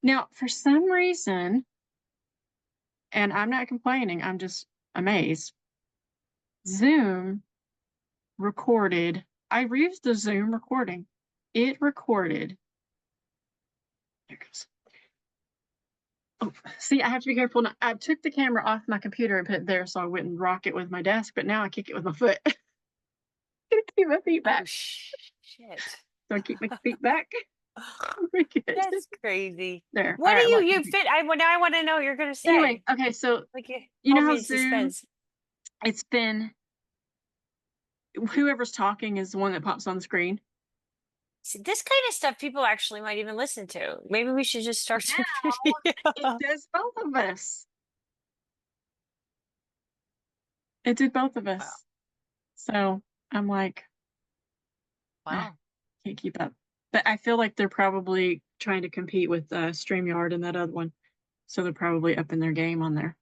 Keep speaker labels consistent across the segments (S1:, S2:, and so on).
S1: Now, for some reason, and I'm not complaining, I'm just amazed, Zoom recorded. I used the Zoom recording. It recorded. There it goes. Oh, see, I have to be careful. Now, I took the camera off my computer and put it there so I wouldn't rock it with my desk, but now I kick it with my foot. Keep my feet
S2: Oh,
S1: back.
S2: shit.
S1: So I keep my feet back. Very good.
S2: That's crazy.
S1: There. All
S2: What do
S1: right, look.
S2: you fit? Now I want to know what you're going to
S1: Anyway,
S2: say.
S1: okay, so
S2: Like,
S1: you know
S2: hold
S1: how
S2: me in
S1: Zoom,
S2: suspense.
S1: it's been whoever's talking is the one that pops on the screen.
S2: See, this kind of stuff people actually might even listen to. Maybe we should just start
S1: Now
S2: a
S1: it
S2: video.
S1: does both of us. It did both of
S2: Wow.
S1: us. So I'm like, ah,
S2: Wow.
S1: can't keep up. But I feel like they're probably trying to compete with StreamYard and that other one. So they're probably up in their game on there.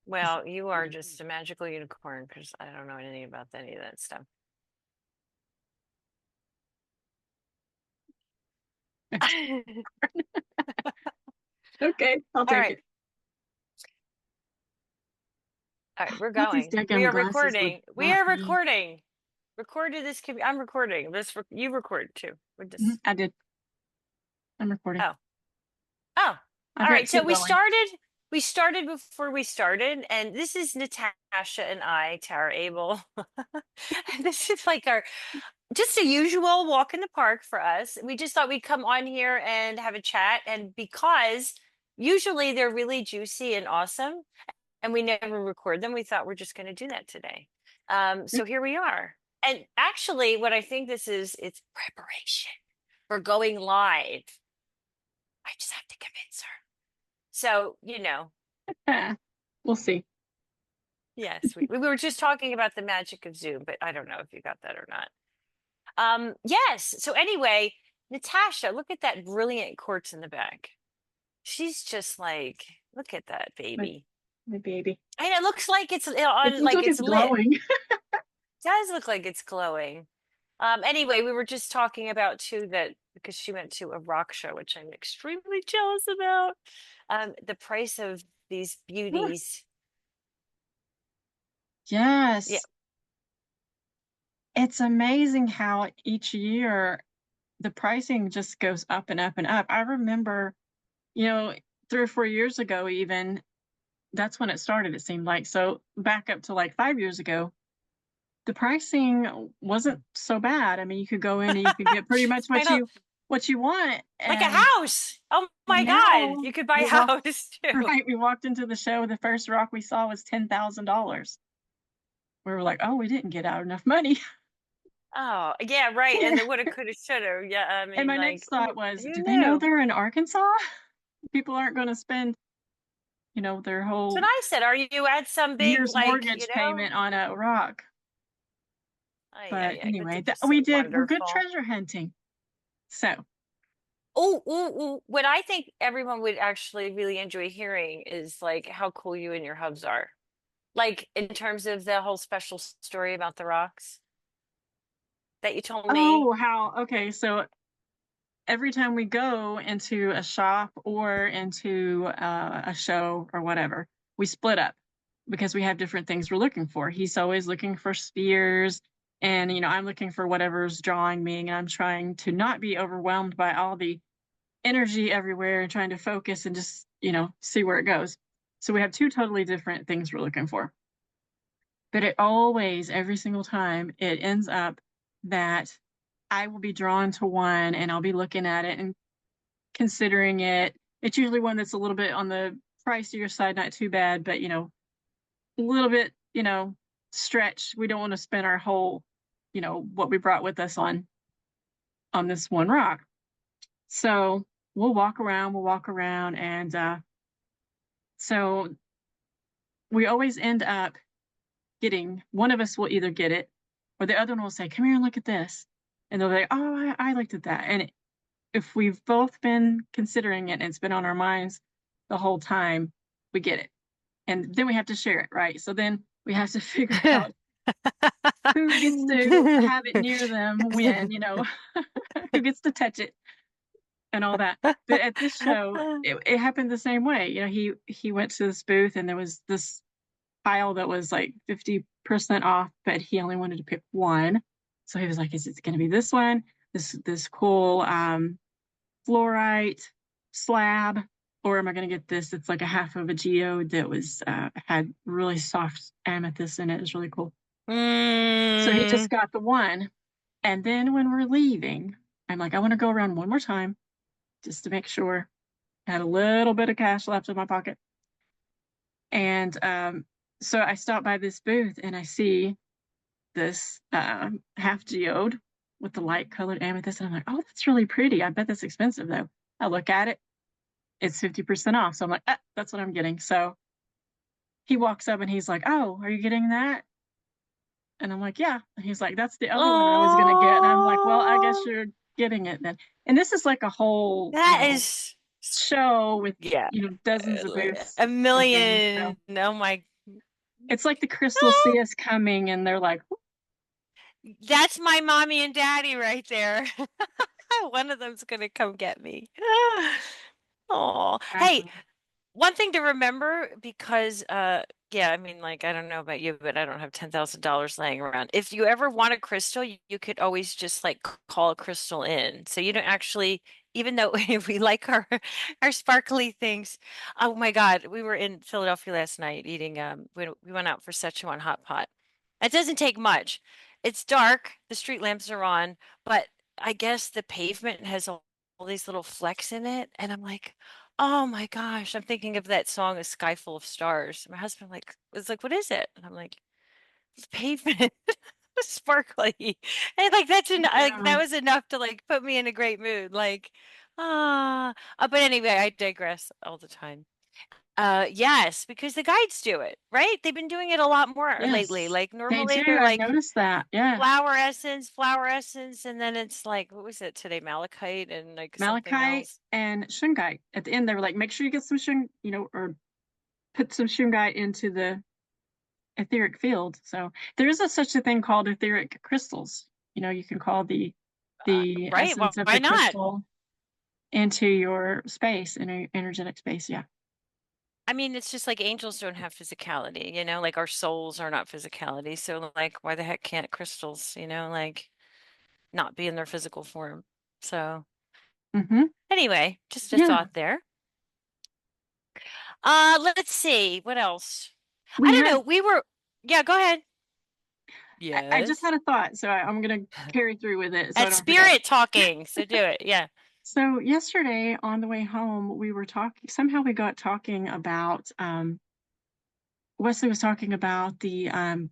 S2: Well, you are just a magical unicorn because I don't know anything about any of that stuff.
S1: Okay, I'll
S2: All
S1: take
S2: right.
S1: it.
S2: All right, we're
S1: Not these
S2: going. We
S1: daggum
S2: are
S1: glasses would
S2: recording. We
S1: not
S2: are
S1: be.
S2: recording. Recorded this. I'm recording. You record too. We're just.
S1: I did. I'm recording.
S2: Oh. Oh.
S1: I've
S2: All
S1: got
S2: right. So
S1: two going.
S2: we started before we started, and this is Natasha and I, Tara Abel. This is like our just a usual walk in the park for us. We just thought we'd come on here and have a chat. And because usually they're really juicy and awesome, and we never record them, we thought we're just going to do that today. So here we are. And actually, what I think this is, it's preparation for going live. I just have to convince her. So,
S1: We'll see.
S2: yes, we were just talking about the magic of Zoom, but I don't know if you got that or not. Yes. So anyway, Natasha, look at that brilliant quartz in the back. She's just like, look at that
S1: My,
S2: baby.
S1: my baby.
S2: And it looks like it's
S1: It
S2: on,
S1: looks
S2: like
S1: like
S2: it's
S1: it's
S2: lit.
S1: glowing.
S2: Does look like it's glowing. Anyway, we were just talking about too that because she went to a rock show, which I'm extremely jealous about. The price of these beauties. Yeah.
S1: Yes. It's amazing how each year the pricing just goes up and up and up. I remember, 3 or 4 years ago, even that's when it started, it seemed like. So back up to like 5 years ago, the pricing wasn't so bad. I mean, you could go in and you could get pretty much
S2: I
S1: what
S2: don't
S1: you want.
S2: like a
S1: And
S2: house. Oh my God.
S1: now
S2: You could buy a
S1: we walk
S2: house too.
S1: right, we walked into the show, the first rock we saw was $10,000. We were like, oh, we didn't get out enough money.
S2: Oh, yeah, right. And the woulda, coulda, shoulda. Yeah, I
S1: And
S2: mean,
S1: my
S2: like,
S1: next thought was,
S2: who
S1: do they know
S2: knew?
S1: they're in Arkansas? People aren't going to spend, their
S2: That's what
S1: whole
S2: I said. Are you at some big,
S1: year's
S2: like,
S1: mortgage payment on a rock. But
S2: That's
S1: anyway,
S2: just
S1: we
S2: so
S1: did. We're good
S2: wonderful.
S1: treasure hunting. So,
S2: Oh, ooh, ooh. What I think everyone would actually really enjoy hearing is like how cool you and your hubs are. Like in terms of the whole special story about the rocks that you told me.
S1: oh, okay. So every time we go into a shop or into a show or whatever, we split up because we have different things we're looking for. He's always looking for spheres, and I'm looking for whatever's drawing me, and I'm trying to not be overwhelmed by all the energy everywhere and trying to focus and just see where it goes. So we have two totally different things we're looking for. But it always, every single time, it ends up that I will be drawn to one and I'll be looking at it and considering it. It's usually one that's a little bit on the pricier side, not too bad, but a little bit, stretch. We don't want to spend our whole, what we brought with us on this one rock. So we'll walk around, and so we always end up getting, one of us will either get it or the other one will say, come here and look at this. And they'll be like, oh, I looked at that. And if we've both been considering it and it's been on our minds the whole time, we get it. And then we have to share it, right? So then we have to figure out who gets to have it near them when, who gets to touch it. and all that. But at this show, it happened the same way. He went to this booth and there was this pile that was like 50% off, but he only wanted to pick one. So he was like, is it going to be this one? This cool fluorite slab, or am I going to get this? It's like a half of a geode that was had really soft amethyst in it. It's really cool. So he
S2: Mm.
S1: just got the one. And then when we're leaving, I'm like, I want to go around one more time just to make sure. I had a little bit of cash left in my pocket. And so I stopped by this booth and I see this half geode with the light colored amethyst. And I'm like, oh, that's really pretty. I bet that's expensive though. I look at it, it's 50% off. So I'm like, that's what I'm getting. So he walks up and he's like, oh, are you getting that? And I'm like, yeah. And he's like, that's the other one I was gonna get. And I'm like, well, I guess
S2: Oh,
S1: you're getting it then. And this is like a whole,
S2: that is,
S1: show with,
S2: yeah,
S1: dozens of booths
S2: a
S1: and things. So
S2: million. Oh my.
S1: it's like the crystals see us coming and they're like,
S2: That's my mommy and daddy right there. One of them's gonna come get me. Oh, hey,
S1: exactly.
S2: one thing to remember because yeah, I mean like I don't know about you, but I don't have $10,000 laying around. If you ever want a crystal, you could always just like call a crystal in. So you don't actually, even though we like our sparkly things. Oh my God, we were in Philadelphia last night eating we went out for Szechuan hot pot. It doesn't take much. It's dark, the street lamps are on, but I guess the pavement has all these little flecks in it, and I'm like, oh my gosh, I'm thinking of that song, A Sky Full of Stars. My husband was like, what is it? And I'm like, it's pavement. Sparkly. And like
S1: Yeah.
S2: that was enough to like put me in a great mood. Like, but anyway, I digress all the time. Yes, because the guides do it, right? They've been doing it a lot more lately.
S1: Yes.
S2: Like
S1: They
S2: normally
S1: do.
S2: they're
S1: I've
S2: like
S1: noticed that. Yeah.
S2: flower essence, and then it's like, what was it today? Malachite and like something
S1: Malachite
S2: else.
S1: and shungite. At the end, they were like, make sure you get some or put some shungite into the etheric field. So there is such a thing called etheric crystals. You can call the
S2: Right?
S1: essence of
S2: Why
S1: the
S2: not?
S1: crystal into your space, in an energetic space. Yeah.
S2: I mean, it's just like angels don't have physicality, like our souls are not physicality. So like why the heck can't crystals, like not be in their physical form? So
S1: Hmm.
S2: anyway, just a
S1: Yeah.
S2: thought there. Let's see, what else? I
S1: We
S2: don't
S1: had
S2: know. Yeah, go ahead.
S1: I just
S2: Yes.
S1: had a thought, so I'm gonna carry through with it so I
S2: That's
S1: don't forget.
S2: spirit talking, so do it. Yeah.
S1: So yesterday on the way home, we were talking. Somehow we got talking about. Wesley was talking about the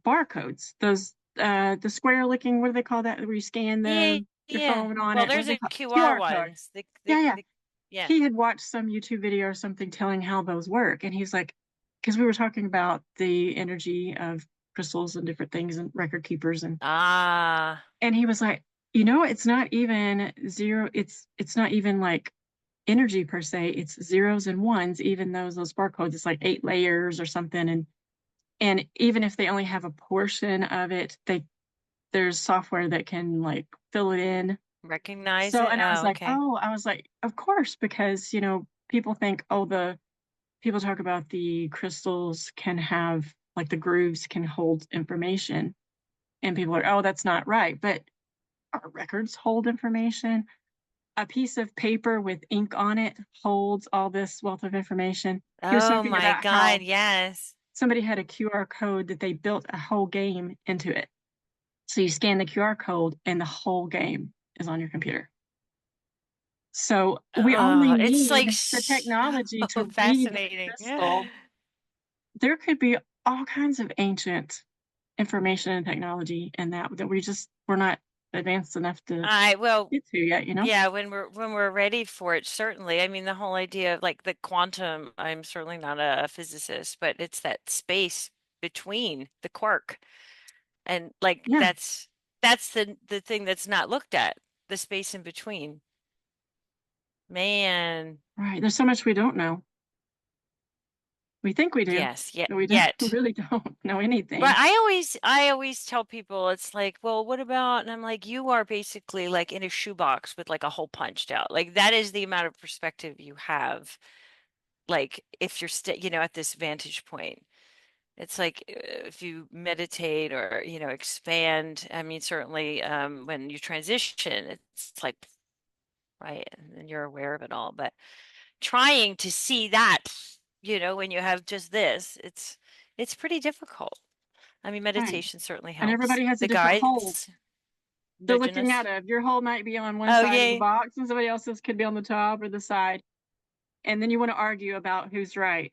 S1: barcodes, those the square looking. What do they call that? Where you scan
S2: Yeah,
S1: your
S2: yeah.
S1: phone on
S2: Well,
S1: it. What do
S2: there's
S1: they
S2: a
S1: call
S2: QR
S1: QR code?
S2: ones.
S1: Yeah, yeah.
S2: Yeah.
S1: He had watched some YouTube video or something telling how those work, and he's like, because we were talking about the energy of crystals and different things and record keepers
S2: Ah,
S1: and he was like, it's not even zero. It's not even like energy per se. It's zeros and ones. Even those barcodes, it's like 8 layers or something. And even if they only have a portion of it, there's software that can like fill it in.
S2: recognize
S1: So
S2: it.
S1: and
S2: Oh, okay.
S1: I was like, of course, because people think, oh, the people talk about the crystals can have like the grooves can hold information, and people are, oh, that's not right, but our records hold information. A piece of paper with ink on it holds all this wealth of information. He was
S2: Oh
S1: talking
S2: my
S1: about
S2: God,
S1: how
S2: yes.
S1: somebody had a QR code that they built a whole game into it. So you scan the QR code and the whole game is on your computer. So we only
S2: Oh, it's
S1: need
S2: like
S1: the
S2: so
S1: technology to read the
S2: fascinating.
S1: crystal. There could be all kinds of ancient information and technology and that we're not advanced enough to
S2: Well,
S1: get to yet.
S2: yeah, when we're ready for it, certainly. I mean, the whole idea of like the quantum, I'm certainly not a physicist, but it's that space between the quark. And like
S1: Yeah,
S2: that's the thing that's not looked at, the space in between. Man.
S1: right. There's so much we don't know. We think we do,
S2: Yes, yet
S1: but we don't,
S2: yet.
S1: really don't know
S2: But
S1: anything.
S2: I always tell people it's like, well, what about? And I'm like, you are basically like in a shoebox with like a hole punched out. Like that is the amount of perspective you have. Like if you're at this vantage point. It's like if you meditate or, expand. I mean, certainly when you transition, it's like, right, and then you're aware of it all. But trying to see that, when you have just this, it's pretty difficult. I mean,
S1: Right.
S2: meditation certainly
S1: And
S2: helps.
S1: everybody has a
S2: The
S1: different hole
S2: guides
S1: they're
S2: nudging
S1: looking
S2: us.
S1: out of. Your hole might be on one
S2: Oh,
S1: side of the
S2: yay.
S1: box and somebody else's could be on the top or the side. And then you want to argue about who's right.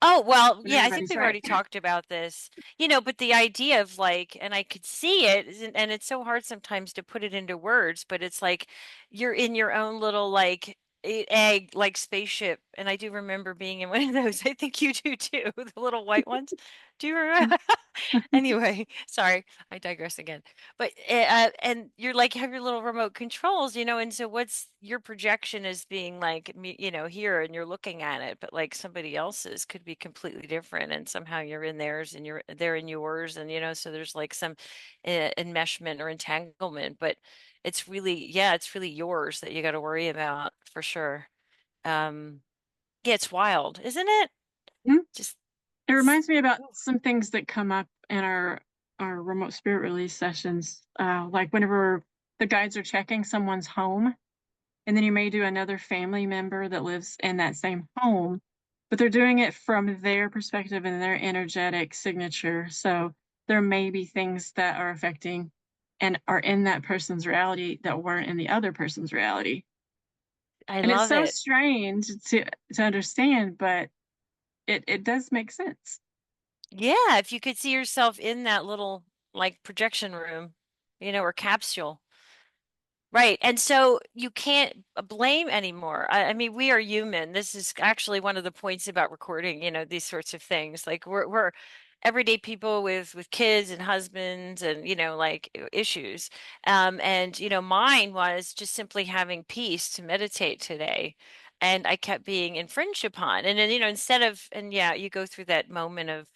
S2: Oh, well,
S1: But
S2: yeah, I think
S1: everybody's
S2: we've
S1: right.
S2: already talked about this, but the idea of like, and I could see it, and it's so hard sometimes to put it into words, but it's like you're in your own little like egg, like spaceship. And I do remember being in one of those. I think you do too, the little white ones. Do you remember? Anyway, sorry, I digress again. But and you're like have your little remote controls, and so what's your projection as being like me, here and you're looking at it, but like somebody else's could be completely different, and somehow you're in theirs and you're they're in yours, and so there's like some enmeshment or entanglement, but it's really, yeah, it's really yours that you got to worry about for sure. Um, yeah, it's wild, isn't it?
S1: Mhm.
S2: Just
S1: It
S2: s-
S1: reminds me about some things that come up in our remote spirit release sessions. Like whenever the guides are checking someone's home, and then you may do another family member that lives in that same home, but they're doing it from their perspective and their energetic signature. So there may be things that are affecting and are in that person's reality that weren't in the other person's reality.
S2: I
S1: And it's
S2: love
S1: so
S2: it.
S1: strange to understand, but it does make sense.
S2: Yeah, if you could see yourself in that little like projection room, or capsule. Right. And so you can't blame anymore. I mean, we are human. This is actually one of the points about recording, these sorts of things. Like we're everyday people with kids and husbands and, like issues. And, mine was just simply having peace to meditate today. And I kept being infringed upon. And then, instead of, and yeah, you go through that moment of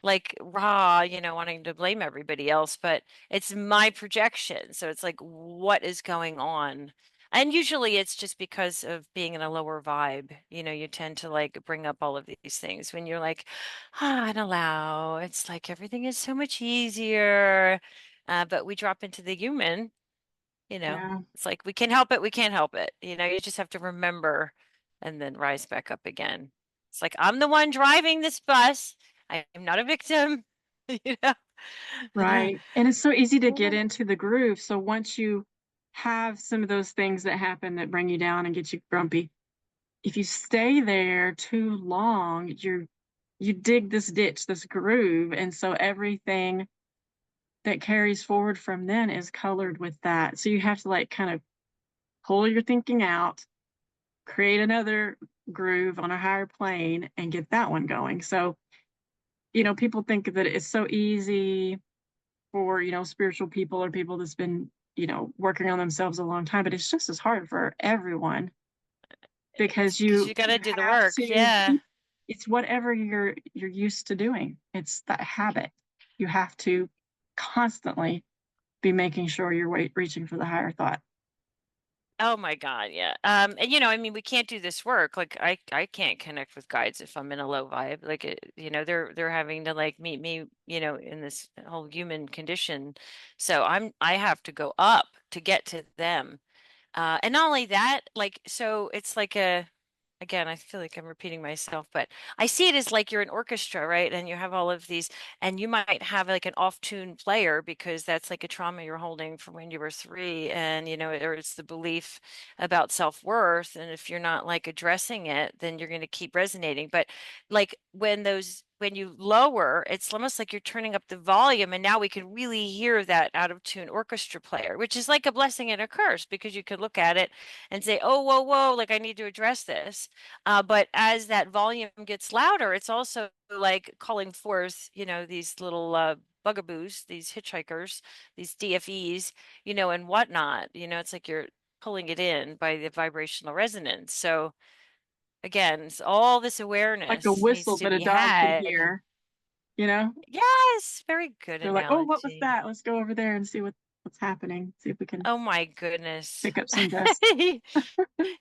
S2: like raw, wanting to blame everybody else, but it's my projection. So it's like, what is going on? And usually it's just because of being in a lower vibe. You tend to like bring up all of these things when you're like, and allow. It's like everything is so much easier. But we drop into the human,
S1: Yeah,
S2: it's like we can help it, we can't help it. You just have to remember and then rise back up again. It's like I'm the one driving this bus. I am not a victim, you know.
S1: right. And it's so easy to get into the groove. So once you have some of those things that happen that bring you down and get you grumpy, if you stay there too long, you dig this ditch, this groove, and so everything that carries forward from then is colored with that. So you have to like kind of pull your thinking out, create another groove on a higher plane, and get that one going. So, people think that it's so easy for, spiritual people or people that's been, working on themselves a long time, but it's just as hard for everyone
S2: It's
S1: because
S2: because
S1: you
S2: you got to
S1: you
S2: do the
S1: have
S2: work.
S1: to
S2: Yeah.
S1: keep it's whatever you're used to doing. It's that habit. You have to constantly be making sure you're reaching for the higher thought.
S2: Oh my God, yeah. And I mean, we can't do this work. Like I can't connect with guides if I'm in a low vibe. Like they're having to like meet me, in this whole human condition. So I have to go up to get to them. And not only that, like, so it's like again, I feel like I'm repeating myself, but I see it as like you're an orchestra, right? And you have all of these, and you might have like an off-tune player because that's like a trauma you're holding from when you were three, and or it's the belief about self-worth. And if you're not like addressing it, then you're going to keep resonating. But like when you lower, it's almost like you're turning up the volume, and now we can really hear that out of tune orchestra player, which is like a blessing and a curse because you could look at it and say, oh, whoa, whoa, like I need to address this. But as that volume gets louder, it's also like calling forth, these little bugaboos, these hitchhikers, these DFEs, and whatnot. It's like you're pulling it in by the vibrational resonance. So again, all this
S1: Like a
S2: awareness needs
S1: whistle
S2: to
S1: that a
S2: be
S1: dog could
S2: had.
S1: hear, you know?
S2: Yes, very good
S1: They're like, oh, what was
S2: analogy.
S1: that? Let's go over there and see what's happening. See if we can
S2: Oh my goodness.
S1: pick up some dust.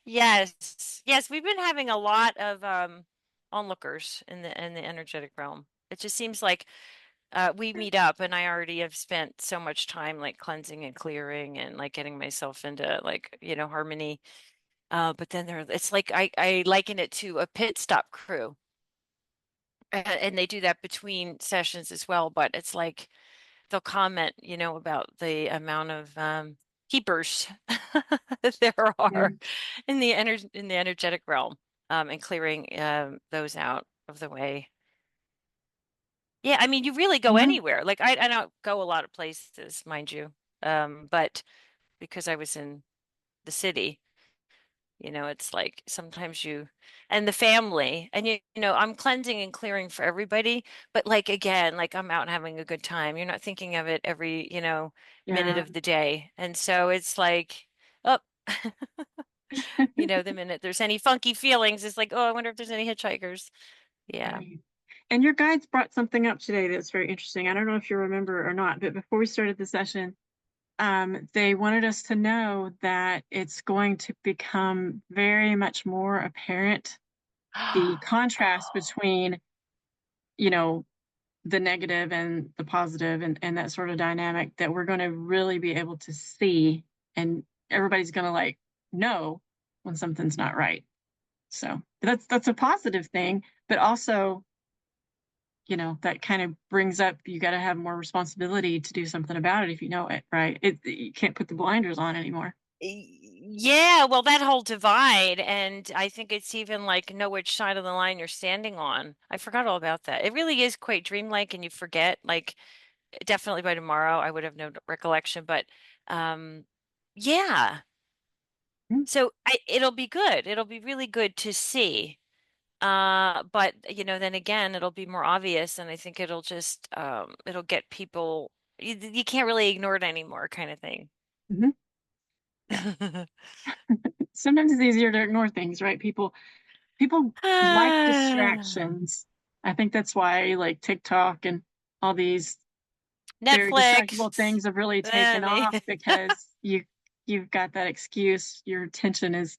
S2: Yes. Yes, we've been having a lot of onlookers in the energetic realm. It just seems like we meet up and I already have spent so much time like cleansing and clearing and like getting myself into like, harmony. But then it's like I liken it to a pit stop crew. And they do that between sessions as well, but it's like they'll comment, about the amount of keepers there
S1: Yeah.
S2: are in the energetic realm, and clearing those out of the way. Yeah, I mean, you really go
S1: Mhm.
S2: anywhere. Like I don't go a lot of places, mind you, but because I was in the city, it's like sometimes and the family, and I'm cleansing and clearing for everybody, but like again, like I'm out having a good time. You're not thinking of it every, minute
S1: Yeah.
S2: of the day. And so it's like, oh, the minute there's any funky feelings, it's like, oh, I wonder if there's any hitchhikers. Yeah.
S1: Right. And your guides brought something up today that's very interesting. I don't know if you remember or not, but before we started the session, they wanted us to know that it's going to become very much more apparent the contrast
S2: Oh,
S1: between, you know, the negative and the positive and that sort of dynamic that we're going to really be able to see, and everybody's going to like know when something's not right. So that's a positive thing, but also, that kind of brings up you got to have more responsibility to do something about it if you know it, right? You can't put the blinders on anymore.
S2: yeah, well, that whole divide, and I think it's even like know which side of the line you're standing on. I forgot all about that. It really is quite dreamlike, and you forget. Like, definitely by tomorrow, I would have no recollection. But, um, yeah.
S1: Mm.
S2: So it'll be good. It'll be really good to see. But then again, it'll be more obvious, and I think it'll just it'll get people. You can't really ignore it anymore, kind of thing.
S1: Mhm. Yeah. Sometimes it's easier to ignore things, right? People like distractions. I think that's why like TikTok and all these very distractible
S2: Netflix.
S1: things have really taken off because you've got that excuse. Your attention is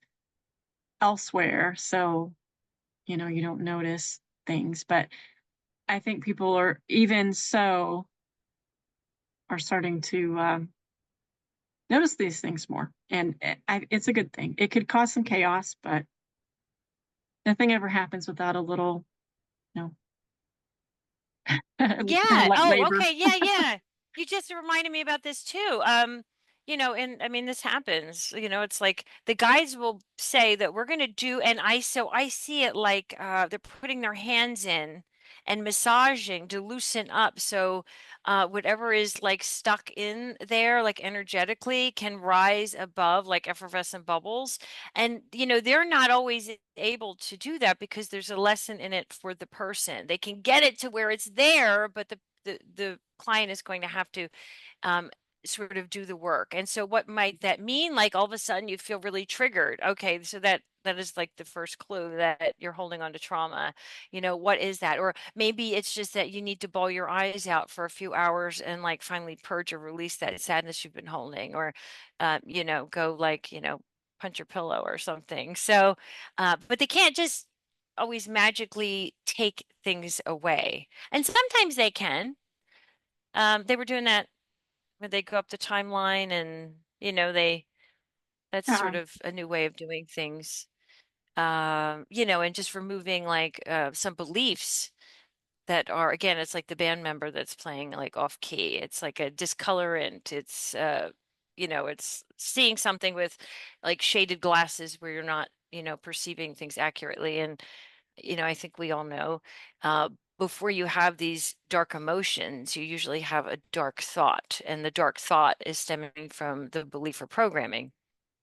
S1: elsewhere, so you don't notice things. But I think people are even so are starting to notice these things more, and it's a good thing. It could cause some chaos, but nothing ever happens without a little, you know, kind of
S2: Yeah.
S1: like
S2: Oh,
S1: labor.
S2: okay. Yeah, yeah. You just reminded me about this too. And I mean this happens, it's like the guides will say that we're going to do, and I see it like they're putting their hands in and massaging to loosen up, so whatever is like stuck in there like energetically can rise above like effervescent bubbles. And they're not always able to do that because there's a lesson in it for the person. They can get it to where it's there, but the client is going to have to um, sort of do the work. And so what might that mean? Like all of a sudden you feel really triggered. Okay, so that is like the first clue that you're holding on to trauma. What is that? Or maybe it's just that you need to bawl your eyes out for a few hours and like finally purge or release that sadness you've been holding, or go like, punch your pillow or something. So, but they can't just always magically take things away. And sometimes they can. They were doing that when they go up the timeline, and that's sort
S1: Yeah.
S2: of a new way of doing things. And just removing like some beliefs that are, again, it's like the band member that's playing like off key. It's like a discolorant. It's seeing something with like shaded glasses where you're not, perceiving things accurately. And I think we all know, uh, before you have these dark emotions, you usually have a dark thought, and the dark thought is stemming from the belief or programming.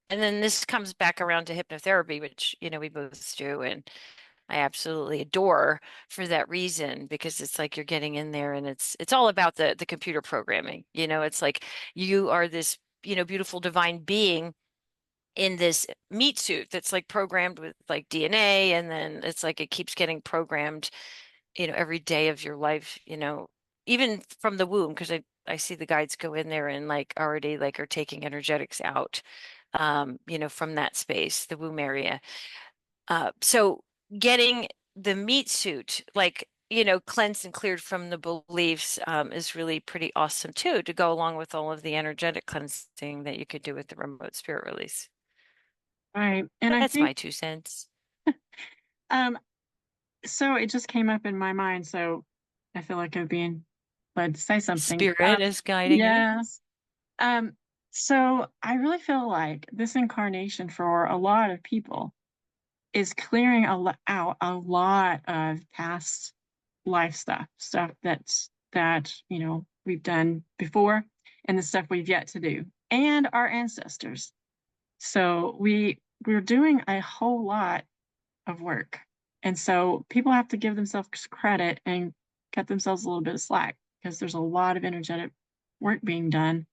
S2: And then this comes back around to hypnotherapy, which, we both do, and I absolutely adore for that reason, because it's like you're getting in there and it's all about the computer programming. It's like you are this, beautiful divine being, in this meat suit that's like programmed with like DNA, and then it's like it keeps getting programmed, every day of your life, even from the womb, because I see the guides go in there and like already like are taking energetics out, from that space, the womb area. So getting the meat suit, like, cleansed and cleared from the beliefs, is really pretty awesome too, to go along with all of the energetic cleansing that you could do with the remote spirit release.
S1: Right. And I
S2: That's
S1: think,
S2: my 2 cents.
S1: um, so it just came up in my mind. So I feel like I'm being led to say something.
S2: Spirit is guiding you.
S1: Yes. Um, so I really feel like this incarnation for a lot of people is clearing out a lot of past life stuff that, we've done before and the stuff we've yet to do, and our ancestors. So we're doing a whole lot of work. And so people have to give themselves credit and cut themselves a little bit of slack, because there's a lot of energetic work being done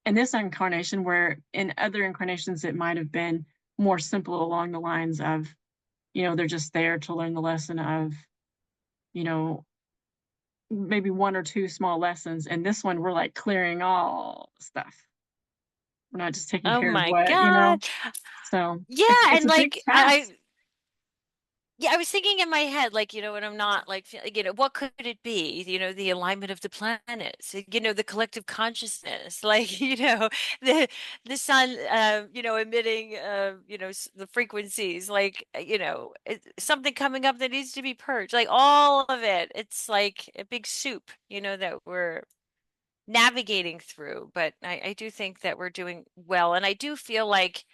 S1: in this incarnation, where in other incarnations it might have been more simple along the lines of, they're just there to learn the lesson of, you know, maybe one or two small lessons. And this one, we're like clearing all the stuff. We're not just taking
S2: Oh
S1: care of
S2: my
S1: what.
S2: God.
S1: So
S2: Yeah,
S1: it's
S2: and
S1: a big
S2: like
S1: task.
S2: yeah, I was thinking in my head, like, when I'm not like, what could it be? The alignment of the planets, the collective consciousness, like, the the sun, emitting, the frequencies, like, something coming up that needs to be purged, like all of it. It's like a big soup, that we're navigating through. But I do think that we're doing well, and I do feel like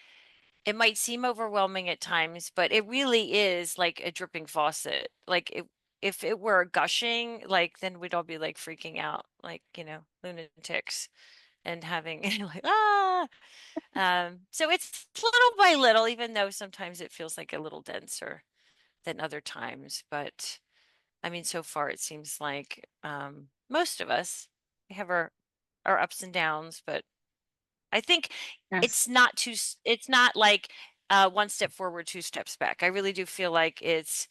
S2: it might seem overwhelming at times, but it really is like a dripping faucet. Like, if it were gushing, like, then we'd all be like freaking out, like, lunatics, and having like, ah. So it's little by little, even though sometimes it feels like a little denser than other times. But I mean, so far it seems like, most of us, we have our ups and downs, but I think
S1: Yes.
S2: it's not like, one step forward, 2 steps back. I really do feel like it's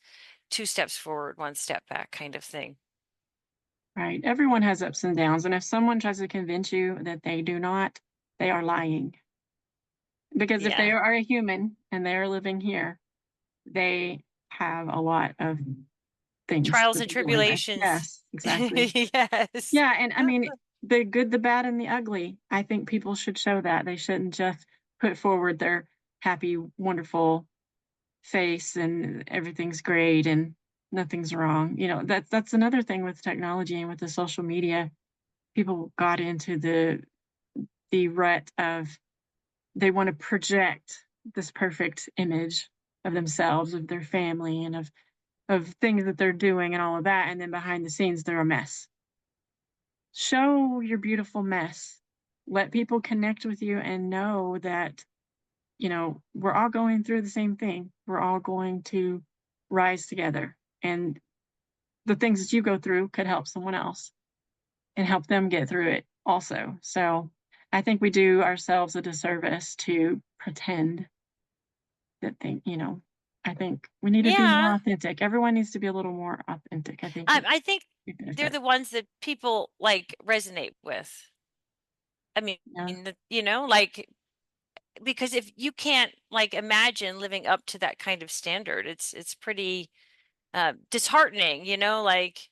S2: 2 steps forward, 1 step back kind of thing.
S1: Right. Everyone has ups and downs. And if someone tries to convince you that they do not, they are lying. Because if they
S2: Yeah.
S1: are a human and they are living here, they have a lot of things
S2: Trials
S1: that
S2: and
S1: they're dealing with.
S2: tribulations.
S1: Yes, exactly.
S2: Yes.
S1: Yeah. And I mean, the good, the bad, and the ugly. I think people should show that. They shouldn't just put forward their happy, wonderful face and everything's great and nothing's wrong. That's another thing with technology and with the social media. People got into the rut of, they want to project this perfect image of themselves, of their family, and of things that they're doing and all of that, and then behind the scenes they're a mess. Show your beautiful mess. Let people connect with you and know that, we're all going through the same thing. We're all going to rise together. And the things that you go through could help someone else and help them get through it also. So I think we do ourselves a disservice to pretend that I think we need to be more
S2: Yeah.
S1: authentic. Everyone needs to be a little more authentic. I think
S2: I think
S1: we
S2: they're
S1: benefit.
S2: the ones that people like resonate with. I mean,
S1: Yeah.
S2: like, because if you can't like imagine living up to that kind of standard, it's pretty, disheartening, like,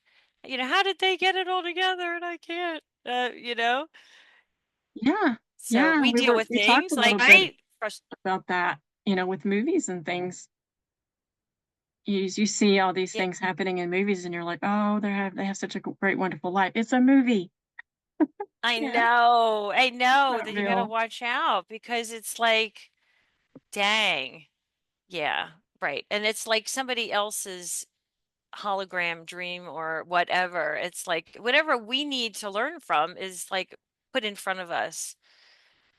S2: how did they get it all together and I can't,
S1: Yeah.
S2: so
S1: Yeah.
S2: we deal with
S1: We talked
S2: things
S1: a
S2: like
S1: little bit about that, with movies and things. You see all these
S2: yeah,
S1: things happening in movies and you're like, oh, they have such a great, wonderful life. It's a movie. Yeah.
S2: I know
S1: Not
S2: that you got to
S1: real.
S2: watch out, because it's like, dang, yeah, right, and it's like somebody else's hologram dream or whatever. It's like whatever we need to learn from is like put in front of us.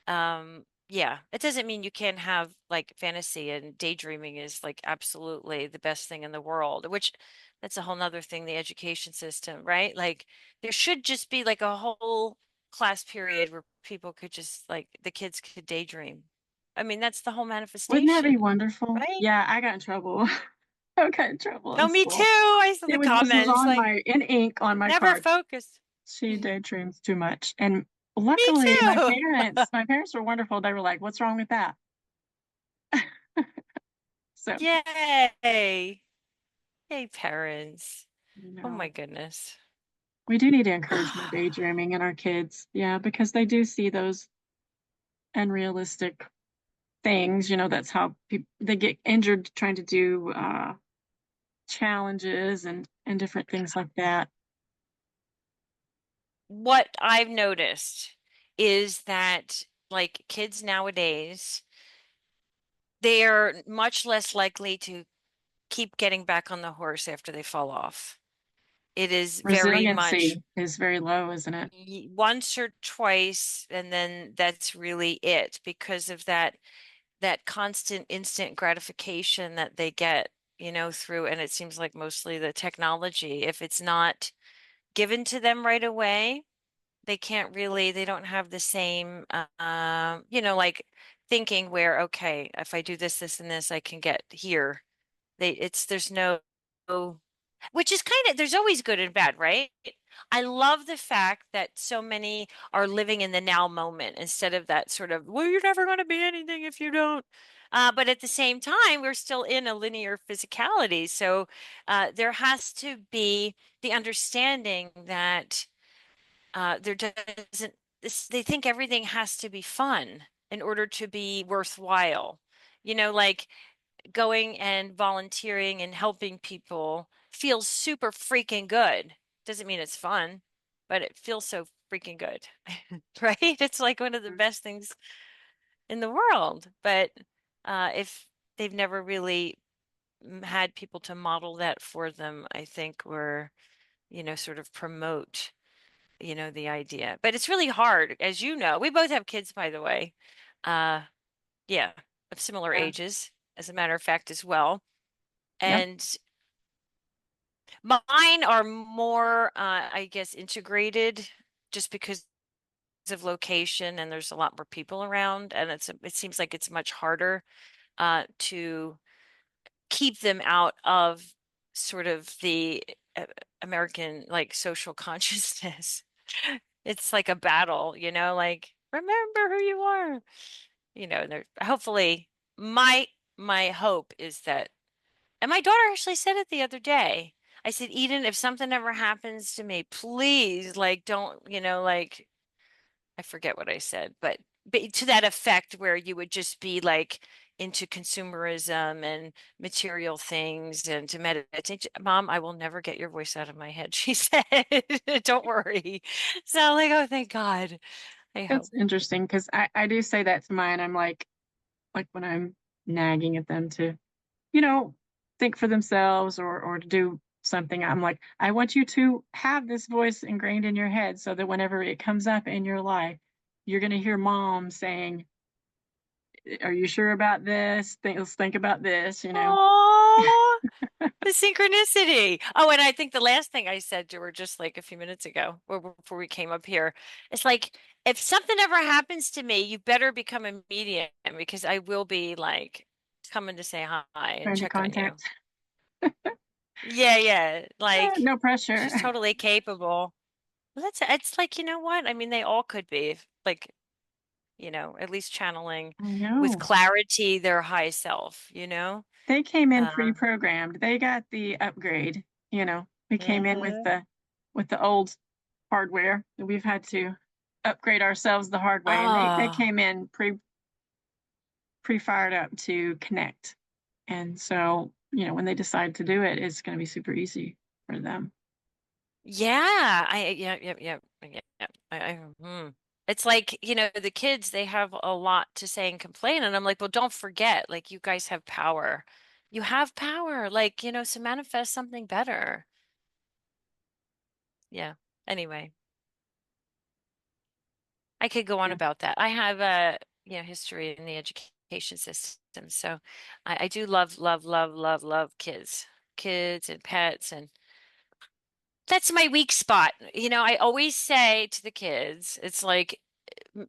S2: Yeah, it doesn't mean you can't have like fantasy, and daydreaming is like absolutely the best thing in the world, which that's a whole nother thing, the education system, right? Like, there should just be like a whole class period where people could just like the kids could daydream I mean, that's the whole
S1: Wouldn't that be
S2: manifestation,
S1: wonderful?
S2: right?
S1: Yeah, I got in trouble. I got in trouble
S2: Oh,
S1: in
S2: me too.
S1: school.
S2: I saw the
S1: It was this was
S2: comments
S1: on
S2: like
S1: my in ink on my
S2: never
S1: card.
S2: focused.
S1: She
S2: Me
S1: daydreams too much. And luckily
S2: too.
S1: my parents were wonderful. They were like, "What's wrong with that?" So,
S2: Yay. Yay, parents.
S1: you
S2: Oh
S1: know,
S2: my goodness.
S1: we do need to encourage more daydreaming in our kids. Yeah, because they do see those unrealistic things. That's how people they get injured trying to do challenges and different things like that.
S2: What I've noticed is that like kids nowadays, they are much less likely to keep getting back on the horse after they fall off. It is very much
S1: Resiliency is very low, isn't it?
S2: once or twice, and then that's really it because of that constant instant gratification that they get, through, and it seems like mostly the technology. If it's not given to them right away, they don't have the same, like thinking where, okay, if I do this, this, and this, I can get here. There's no, which is kind of, there's always good and bad, right? I love the fact that so many are living in the now moment instead of that sort of, well, you're never going to be anything if you don't. But at the same time, we're still in a linear physicality. So there has to be the understanding that there doesn't, they think everything has to be fun in order to be worthwhile. Like going and volunteering and helping people feels super freaking good. Doesn't mean it's fun, but it feels so freaking good, right? It's like one of the best things in the world. But if they've never really had people to model that for them, I think we're, sort of promote, the idea. But it's really hard, as you know. We both have kids, by the way. Uh, yeah, of similar
S1: Yeah.
S2: ages, as a matter of fact, as well.
S1: Yep.
S2: And mine are more, I guess, integrated just because of location and there's a lot more people around, and it seems like it's much harder to keep them out of sort of the uh, American like social consciousness. It's like a battle, like remember who you are, and hopefully my hope is that, and my daughter actually said it the other day. I said, Eden, if something ever happens to me, please, like, don't, like, I forget what I said, but to that effect where you would just be like into consumerism and material things and to meditate. Mom, I will never get your voice out of my head, she said. Don't worry. So I'm like, oh, thank God. I
S1: It's
S2: hope.
S1: interesting because I do say that to mine. I'm like when I'm nagging at them to, you know, think for themselves or to do something, I'm like, I want you to have this voice ingrained in your head so that whenever it comes up in your life, you're going to hear mom saying, "Are you sure about this? Let's think about this."
S2: Oh, the synchronicity. Oh, and I think the last thing I said to her just like a few minutes ago, or before we came up here, it's like, if something ever happens to me, you better become a medium because I will be like coming to say hi and
S1: Trying to
S2: check on you.
S1: contact.
S2: Yeah, yeah. Like
S1: No pressure.
S2: she's totally capable. Well, it's like, you know what? I mean, they all could be like, at least channeling
S1: I
S2: with
S1: know.
S2: clarity their high self.
S1: They came in
S2: Uh,
S1: pre-programmed.. They got the upgrade. We came in with
S2: mhm.
S1: the old hardware. We've had to upgrade ourselves the hard way, and they
S2: Oh.
S1: came in pre-fired up to connect. And so, when they decide to do it, it's going to be super easy for them.
S2: Yeah, yeah. It's like, the kids, they have a lot to say and complain. And I'm like, well, don't forget, like, you guys have power. You have power, like, to manifest something better. Yeah. Anyway, I could go on
S1: Yeah.
S2: about that. I have a, history in the education system. So I do love, love, love, love, love kids and pets. And that's my weak spot. I always say to the kids, it's like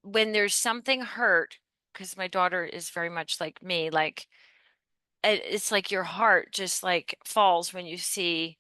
S2: when there's something hurt, because my daughter is very much like me, like it's like your heart just like falls when you see,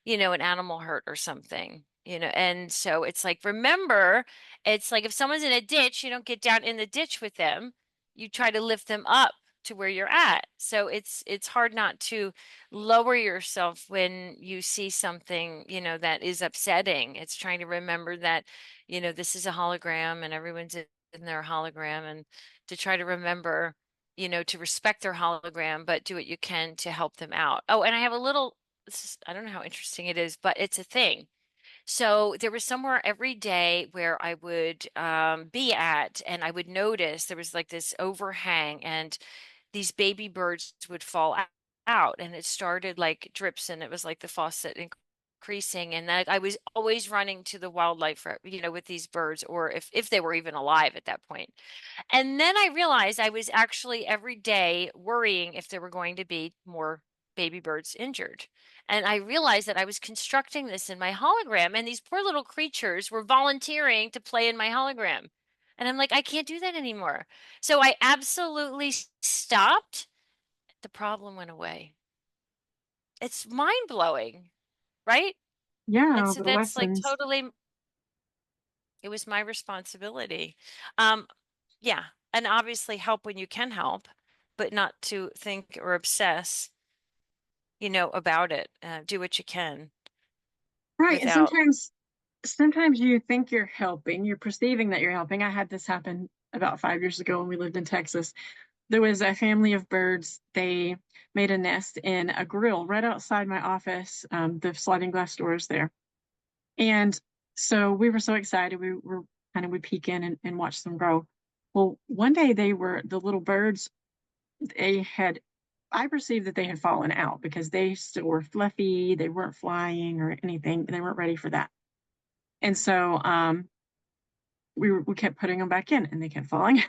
S2: an animal hurt or something, and so it's like, remember, it's like if someone's in a ditch, you don't get down in the ditch with them. You try to lift them up to where you're at. So it's hard not to lower yourself when you see something, that is upsetting. It's trying to remember that, this is a hologram and everyone's in their hologram, and to try to remember, to respect their hologram, but do what you can to help them out. Oh, and I have a little, I don't know how interesting it is, but it's a thing. So there was somewhere every day where I would be at, and I would notice there was like this overhang, and these baby birds would fall out, and it started like drips, and it was like the faucet increasing, and that I was always running to the wildlife for, with these birds, or if they were even alive at that point. And then I realized I was actually every day worrying if there were going to be more baby birds injured. And I realized that I was constructing this in my hologram, and these poor little creatures were volunteering to play in my hologram. And I'm like, I can't do that anymore. So I absolutely stopped. The problem went away. It's mind blowing, right? And
S1: Yeah,
S2: so
S1: the
S2: that's like
S1: lessons.
S2: totally, it was my responsibility. Um, yeah, and obviously help when you can help, but not to think or obsess, about it. Do what you can
S1: Right. And
S2: without.
S1: sometimes you think you're helping, you're perceiving that you're helping. I had this happen about 5 years ago when we lived in Texas. There was a family of birds. They made a nest in a grill right outside my office. The sliding glass doors there. And so we were so excited. We were kind of would peek in and watch them grow. Well, one day the little birds, they had, I perceived that they had fallen out because they still were fluffy. They weren't flying or anything. They weren't ready for that. And so we kept putting them back in and they kept falling out.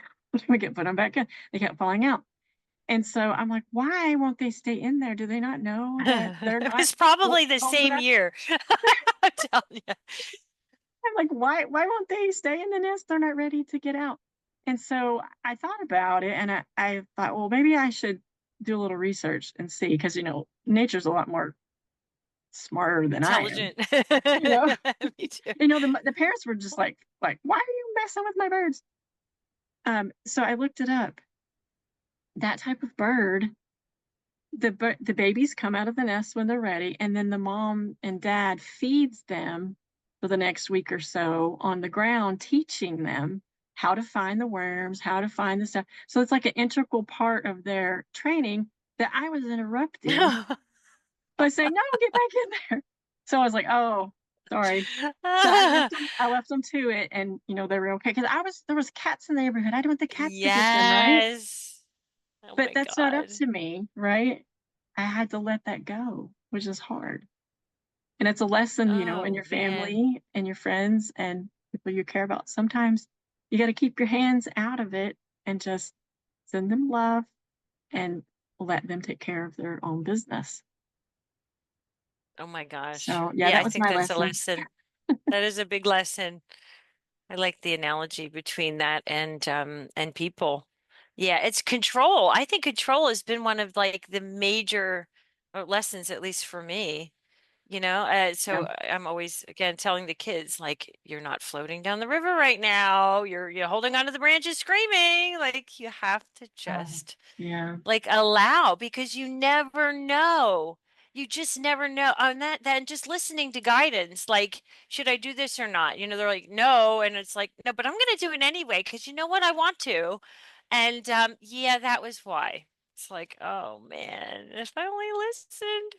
S1: We kept putting them back in. They kept falling out. And so I'm like, why won't they stay in there? Do they not know that they're
S2: It
S1: not
S2: was probably the
S1: old
S2: same
S1: enough?
S2: year. I'm telling you.
S1: I'm like, why won't they stay in the nest? They're not ready to get out. And so I thought about it and I thought, well, maybe I should do a little research and see, because nature's a lot more smarter than I am.
S2: Intelligent.
S1: You know,
S2: Me too.
S1: the parents were just like, why are you messing with my birds? So I looked it up. That type of bird, the babies come out of the nest when they're ready, and then the mom and dad feeds them for the next week or so on the ground, teaching them how to find the worms, how to find the stuff. So it's like an integral part of their training that I was interrupting by saying, "No, get back in there." So I was like, "Oh, sorry." So I left them to it, and they were okay, because I was there was cats in the neighborhood. I didn't want the cats to get them, right?
S2: Yes. Oh
S1: But
S2: my
S1: that's not up
S2: God.
S1: to me, right? I had to let that go, which is hard. And it's a lesson, in
S2: Oh
S1: your
S2: man.
S1: family and your friends and people you care about. Sometimes you got to keep your hands out of it and just send them love and let them take care of their own business.
S2: Oh my gosh.
S1: So, yeah,
S2: Yeah,
S1: that
S2: I
S1: was
S2: think
S1: my
S2: that's a
S1: lesson.
S2: lesson. That is a big lesson. I like the analogy between that and people. Yeah, it's control. I think control has been one of like the major lessons, at least for me.
S1: Yeah.
S2: So I'm always again telling the kids like, you're not floating down the river right now. You're holding onto the branches screaming. Like you have to
S1: Oh,
S2: just
S1: yeah.
S2: like allow, because you never know. You just never know. And that just listening to guidance, like, should I do this or not? They're like, no. And it's like, no, but I'm going to do it anyway, because you know what? I want to. And yeah, that was why. It's like, oh man, if I only listened.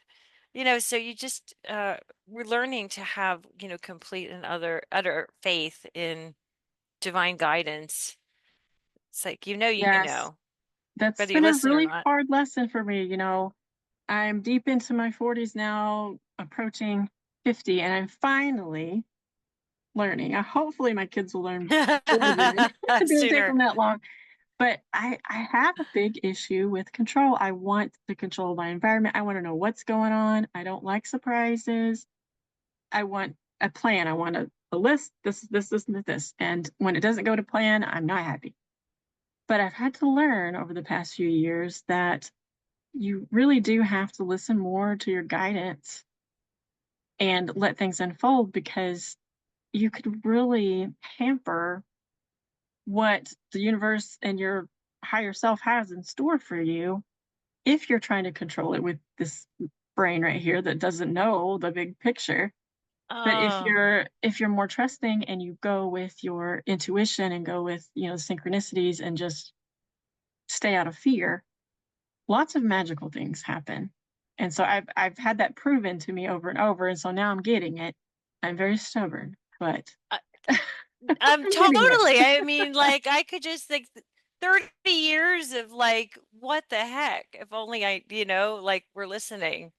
S2: So you just we're learning to have, complete and utter faith in divine guidance. It's like, you
S1: Yes.
S2: know,
S1: That's
S2: whether you
S1: been a
S2: listen or
S1: really
S2: not.
S1: hard lesson for me. I'm deep into my 40s now, approaching 50, and I'm finally learning. Hopefully, my kids will learn before then. It didn't take
S2: Sooner.
S1: them that long. But I have a big issue with control. I want to control my environment. I want to know what's going on. I don't like surprises. I want a plan. I want a list, this, and this. And when it doesn't go to plan, I'm not happy. But I've had to learn over the past few years that you really do have to listen more to your guidance and let things unfold, because you could really hamper what the universe and your higher self has in store for you if you're trying to control it with this brain right here that doesn't know the big picture. But
S2: Oh,
S1: if you're more trusting and you go with your intuition and go with, synchronicities, and just stay out of fear, lots of magical things happen. And so I've had that proven to me over and over, and so now I'm getting it. I'm very stubborn, but
S2: uh,
S1: I'm getting it.
S2: totally. I mean, like I could just like 30 years of like, what the heck? If only like we're listening.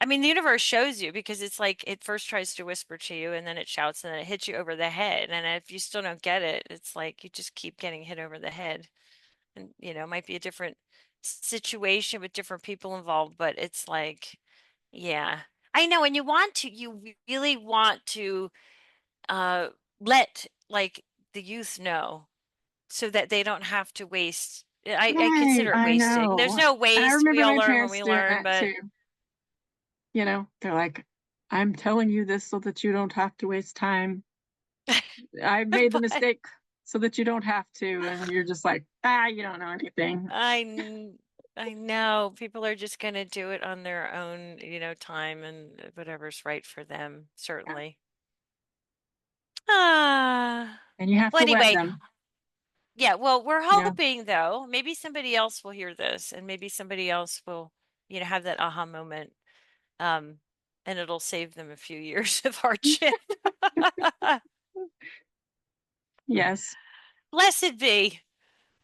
S2: I mean, the universe shows you because it's like it first tries to whisper to you and then it shouts and then it hits you over the head. And if you still don't get it, it's like you just keep getting hit over the head. And, it might be a different situation with different people involved, but it's like, yeah, I know. And you really want to uh, let like the youth know so that they don't have to waste. I
S1: Right,
S2: consider it
S1: I
S2: wasting. There's
S1: know.
S2: no
S1: I
S2: waste. We
S1: remember
S2: all
S1: my
S2: learn when
S1: parents
S2: we
S1: doing
S2: learn,
S1: that
S2: but
S1: too. They're like, I'm telling you this so that you don't have to waste time. I made the
S2: but
S1: mistake so that you don't have to. And you're just like, you don't know anything.
S2: I know people are just going to do it on their own, time and whatever's right for them,
S1: Yeah.
S2: certainly. Ah.
S1: And you have
S2: Well,
S1: to let
S2: anyway,
S1: them,
S2: yeah, well, we're
S1: you know.
S2: hoping though, maybe somebody else will hear this and maybe somebody else will, have that aha moment. Um, and it'll save them a few years of hardship.
S1: Yes.
S2: Blessed be,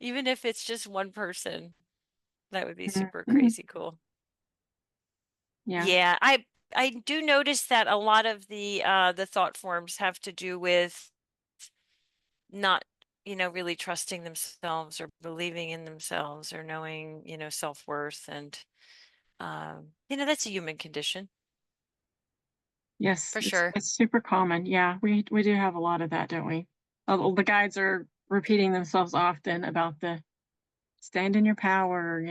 S2: even if it's just one person. That would be super
S1: Mhm.
S2: crazy cool.
S1: Yeah.
S2: Yeah, I do notice that a lot of the thought forms have to do with not, really trusting themselves or believing in themselves or knowing, self-worth and that's a human condition
S1: Yes.
S2: for
S1: It's
S2: sure.
S1: it's super common. Yeah. We do have a lot of that, don't we? The guides are repeating themselves often about the stand in your power,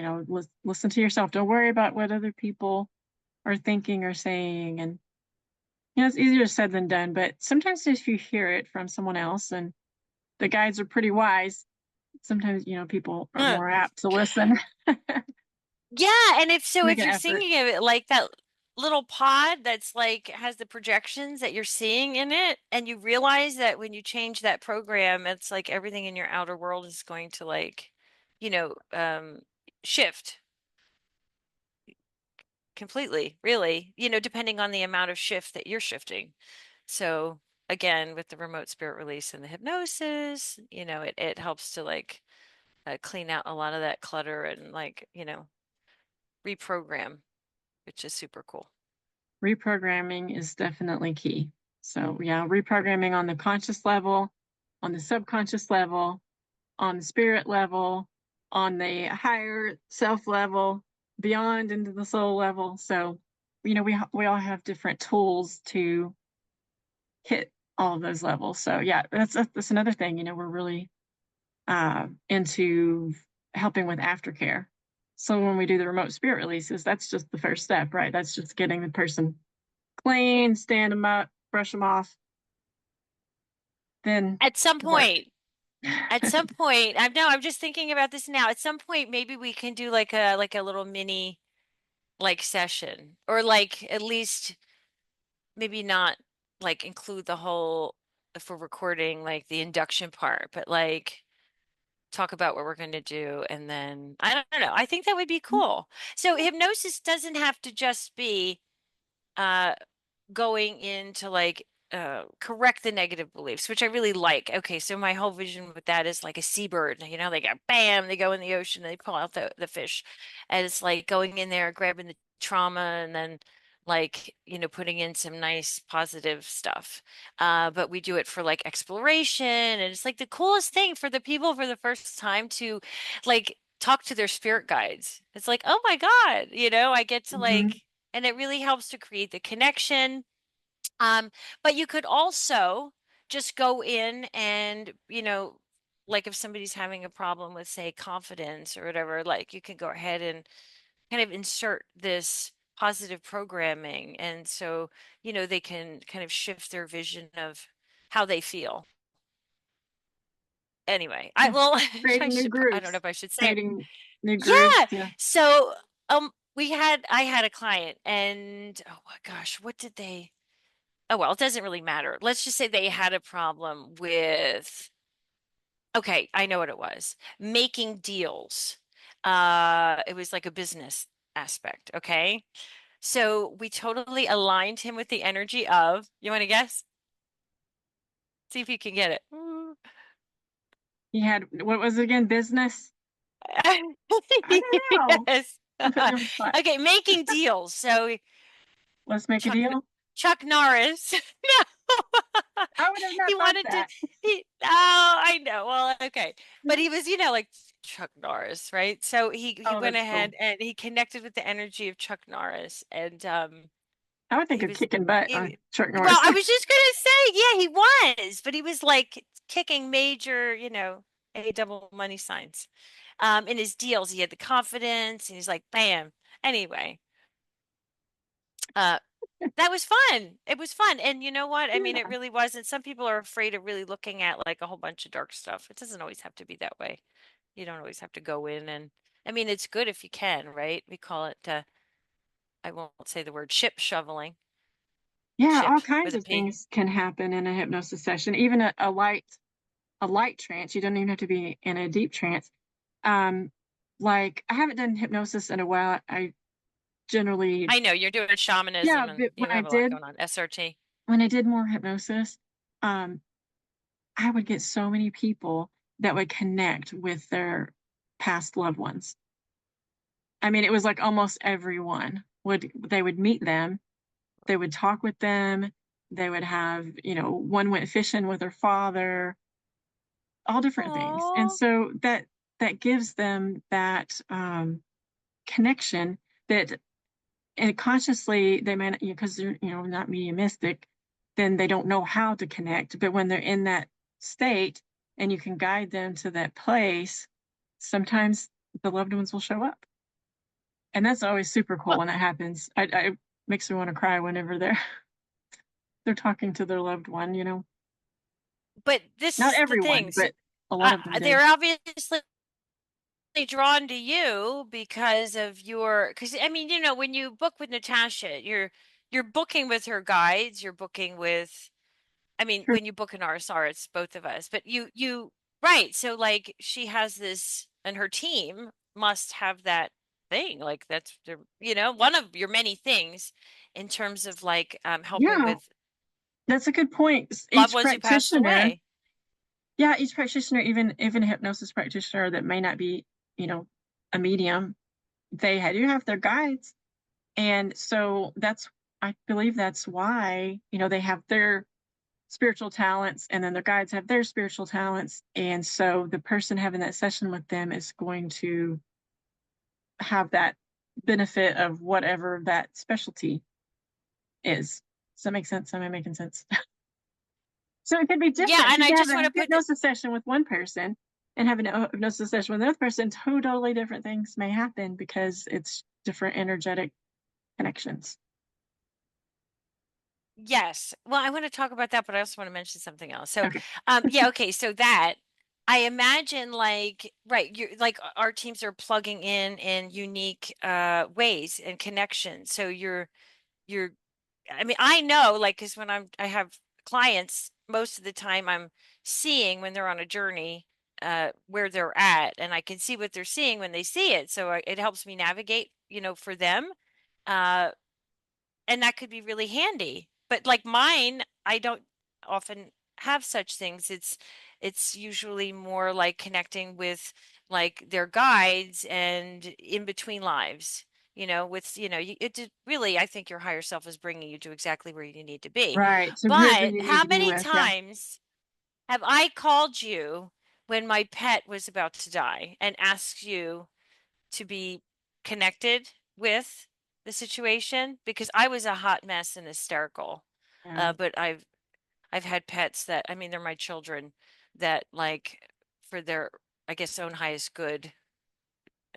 S1: listen to yourself. Don't worry about what other people are thinking or saying. And, it's easier said than done. But sometimes if you hear it from someone else and the guides are pretty wise, sometimes, people are
S2: Huh.
S1: more apt to listen.
S2: Yeah, and
S1: Make
S2: if
S1: an
S2: you're
S1: effort.
S2: thinking of it like that little pod that's like has the projections that you're seeing in it, and you realize that when you change that program, it's like everything in your outer world is going to like, you know, um, shift completely, really, depending on the amount of shift that you're shifting. So again, with the remote spirit release and the hypnosis, it helps to like clean out a lot of that clutter and like, reprogram, which is super cool.
S1: Reprogramming is definitely key. So, yeah, reprogramming on the conscious level, on the subconscious level, on the spirit level, on the higher self level, beyond into the soul level. So, we all have different tools to hit all of those levels. So, yeah, that's another thing. We're really into helping with aftercare. So when we do the remote spirit releases, that's just the first step, right? That's just getting the person clean, stand them up, brush them off, then
S2: At some
S1: the work.
S2: point, I'm just thinking about this now. At some point, maybe we can do like a little mini like session or like at least maybe not like include the whole if we're recording like the induction part, but like talk about what we're going to do and then I don't know. I think that would be cool. So hypnosis doesn't have to just be uh going in to like correct the negative beliefs, which I really like. Okay, so my whole vision with that is like a seabird, they go bam, they go in the ocean, they pull out the fish. And it's like going in there, grabbing the trauma and then like, putting in some nice positive stuff. But we do it for like exploration and it's like the coolest thing for the people for the first time to like talk to their spirit guides. It's like, oh my God, I get to
S1: Mhm.
S2: like and it really helps to create the connection. Um, but you could also just go in and, like if somebody's having a problem with, say, confidence or whatever, like you can go ahead and kind of insert this positive programming. And so, they can kind of shift their vision of how they feel. Anyway, I
S1: Yeah.
S2: well,
S1: Creating new
S2: I don't know
S1: groups,
S2: if I should say.
S1: creating new groups.
S2: Yeah.
S1: Yeah.
S2: So, I had a client and oh my gosh, what did they oh well, it doesn't really matter. Let's just say they had a problem with okay, I know what it was. Making deals. It was like a business aspect, okay? So we totally aligned him with the energy of, you want to guess? See if you can get it.
S1: He had, what was it again? Business? I don't know.
S2: Yes.
S1: Don't put me on the spot.
S2: Okay, making deals. So
S1: Let's make a
S2: Chuck
S1: deal.
S2: Chuck Norris. No.
S1: I would have not
S2: He
S1: thought
S2: wanted to
S1: that.
S2: oh, I know. Well, okay. But he was, like Chuck Norris, right? So he
S1: Oh,
S2: went
S1: that's cool.
S2: ahead and he connected with the energy of Chuck Norris and
S1: I would think
S2: he
S1: of
S2: was
S1: kicking butt
S2: he,
S1: on Chuck
S2: well,
S1: Norris.
S2: I was just gonna say, yeah, he was, but he was like kicking major, A double money signs. In his deals, he had the confidence, and he's like, bam. Anyway, uh, that was fun. It was fun, and you know what? I mean, it
S1: Yeah.
S2: really wasn't. Some people are afraid of really looking at like a whole bunch of dark stuff. It doesn't always have to be that way. You don't always have to go in and. I mean, it's good if you can, right? We call it. I won't say the word ship shoveling.
S1: Yeah,
S2: Ship
S1: all kinds
S2: with a
S1: of
S2: P.
S1: things can happen in a hypnosis session. Even a light trance. You don't even have to be in a deep trance. Um, like I haven't done hypnosis in a while. I generally,
S2: I know you're doing
S1: yeah,
S2: shamanism and
S1: but
S2: you have a lot going on. SRT.
S1: when I did more hypnosis, um, I would get so many people that would connect with their past loved ones. I mean, it was like almost everyone would, they would meet them, they would talk with them, they would have, one went fishing with her father, all different things. And
S2: Oh,
S1: so that gives them that connection that, and consciously they might, because they're, not mediumistic, then they don't know how to connect. But when they're in that state and you can guide them to that place, sometimes the loved ones will show up. And that's always super cool
S2: well,
S1: when that happens. I makes me want to cry whenever they're talking to their loved one.
S2: but this
S1: Not
S2: is the
S1: everyone,
S2: thing. So,
S1: but a lot of them do.
S2: they're obviously drawn to you because of your, because I mean, when you book with Natasha, you're booking with her guides, you're booking with, I mean,
S1: True.
S2: when you book an RSR, it's both of us, but right. So like she has this, and her team must have that thing. Like that's the, one of your many things in terms of like helping
S1: Yeah,
S2: with
S1: that's a good point.
S2: loved
S1: Each
S2: ones who passed
S1: practitioner,
S2: away.
S1: yeah, each practitioner, even a hypnosis practitioner that may not be, you know, a medium, do have their guides. And so I believe that's why, they have their spiritual talents and then their guides have their spiritual talents. And so the person having that session with them is going to have that benefit of whatever that specialty is. Does that make sense? Am I making sense? So it could be
S2: Yeah,
S1: different.
S2: and
S1: You
S2: I
S1: can have
S2: just
S1: a
S2: want to put
S1: hypnosis session with one person and have a hypnosis session with another person. Totally different things may happen because it's different energetic connections.
S2: yes. Well, I want to talk about that, but I also want to mention something else. So,
S1: Okay.
S2: yeah, okay. So that I imagine like, right, you like our teams are plugging in unique ways and connections. So you're I mean, I know like because when I have clients, most of the time I'm seeing when they're on a journey where they're at, and I can see what they're seeing when they see it. So it helps me navigate, for them. Uh and that could be really handy. But like mine, I don't often have such things. It's usually more like connecting with like their guides and in between lives, with really I think your higher self is bringing you to exactly where you need to be.
S1: Right. So whoever
S2: But
S1: you need
S2: how
S1: to be
S2: many
S1: with. Yeah.
S2: times have I called you when my pet was about to die and asked you to be connected with the situation because I was a hot mess and hysterical.
S1: Yeah.
S2: But I've had pets that I mean they're my children that like for their, I guess, own highest good.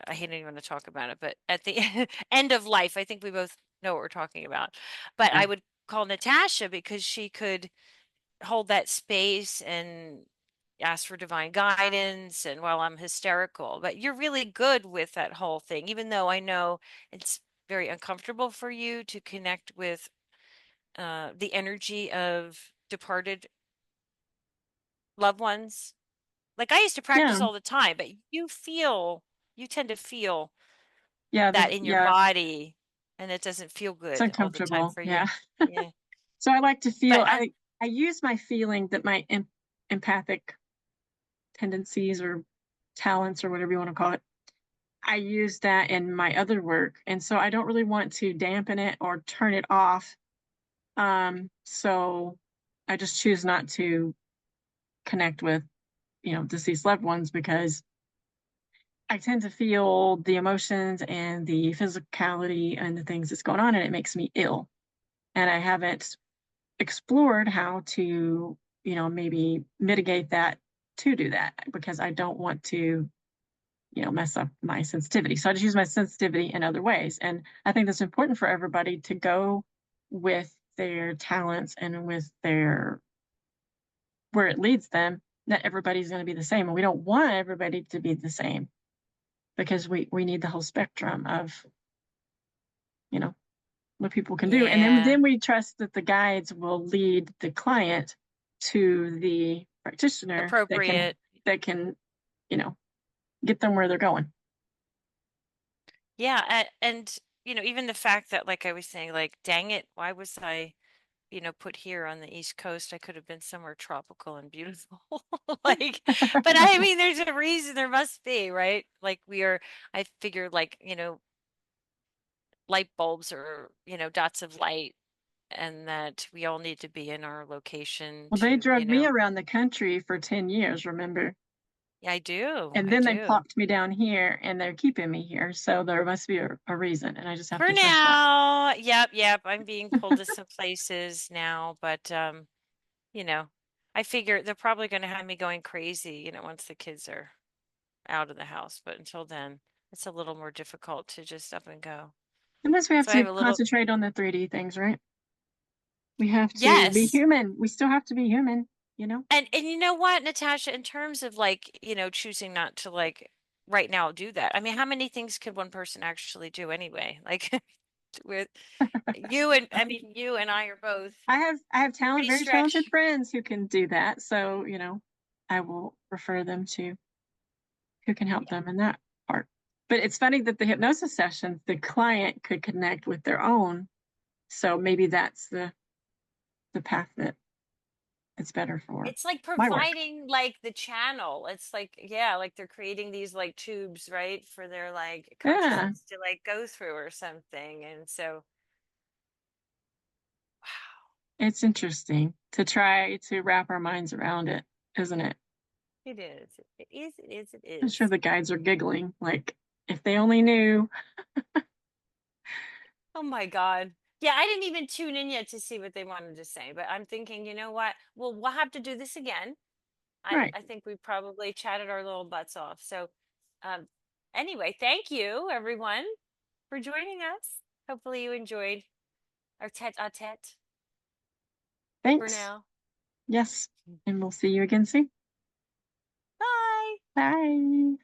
S2: I hate anyone to talk about it, but at the end of life, I think we both know what we're talking about. But
S1: Yeah.
S2: I would call Natasha because she could hold that space and ask for divine guidance and while I'm hysterical. But you're really good with that whole thing, even though I know it's very uncomfortable for you to connect with the energy of departed loved ones. Like I used to
S1: Yeah.
S2: practice all the time, but you tend to feel
S1: Yeah.
S2: that in your
S1: Yeah.
S2: body, and it doesn't feel
S1: It's
S2: good all the time
S1: uncomfortable.
S2: for you.
S1: Yeah.
S2: Yeah.
S1: So I like to feel,
S2: But
S1: I use my feeling that my empathic tendencies or talents or whatever you want to call it, I use that in my other work. And so I don't really want to dampen it or turn it off. So I just choose not to connect with, deceased loved ones because I tend to feel the emotions and the physicality and the things that's going on, and it makes me ill. And I haven't explored how to, maybe mitigate that to do that because I don't want to, mess up my sensitivity. So I just use my sensitivity in other ways. And I think that's important for everybody to go with their talents and with their where it leads them. Not everybody's going to be the same. And we don't want everybody to be the same because we need the whole spectrum of, you know, what people can do. And then
S2: yeah,
S1: we trust that the guides will lead the client to the practitioner
S2: appropriate.
S1: that can, you know, get them where they're going.
S2: Yeah, and even the fact that, like I was saying, like, dang it, why was I, put here on the East Coast? I could have been somewhere tropical and beautiful. Like, but I mean, there's a reason, there must be, right? Like I figured like, light bulbs or, dots of light, and that we all need to be in our location
S1: Well, they
S2: to,
S1: drug me around the country for 10 years, remember?
S2: yeah, I do.
S1: And
S2: I
S1: then they
S2: do.
S1: plopped me down here and they're keeping me here. So there must be a reason. And I just have
S2: For
S1: to trust that.
S2: now, yep, I'm being pulled to some places now, but you know, I figure they're probably going to have me going crazy, once the kids are out of the house, but until then, it's a little more difficult to just up and go.
S1: Unless we have
S2: So I have
S1: to
S2: a little,
S1: concentrate on the 3D things, right? We have to be
S2: yes.
S1: human. We still have to be human, you know?
S2: And you know what, Natasha, in terms of like, choosing not to like right now do that. I mean, how many things could one person actually do anyway? Like with you and I mean, you and I are both
S1: I have
S2: pretty
S1: very talented
S2: stretched.
S1: friends who can do that. So, I will refer them to who can help them in that part. But it's funny that the hypnosis sessions, the client could connect with their own. So maybe that's the path that it's better for
S2: It's like
S1: my work.
S2: providing like the channel. It's like, yeah, like they're creating these like tubes, right, for their like
S1: Yeah,
S2: consciousness to like go through or something. And so, wow,
S1: it's interesting to try to wrap our minds around it, isn't it?
S2: it is. It is. It is. It
S1: I'm sure
S2: is.
S1: the guides are giggling, like, if they only knew.
S2: Oh my God. Yeah, I didn't even tune in yet to see what they wanted to say, but I'm thinking, you know what? Well, we'll have to do this again. I,
S1: Right.
S2: I think we probably chatted our little butts off. So, um, anyway, thank you everyone for joining us. Hopefully you enjoyed our tete-a-tete for
S1: Thanks.
S2: now.
S1: Yes. And we'll see you again soon.
S2: Bye.
S1: Bye.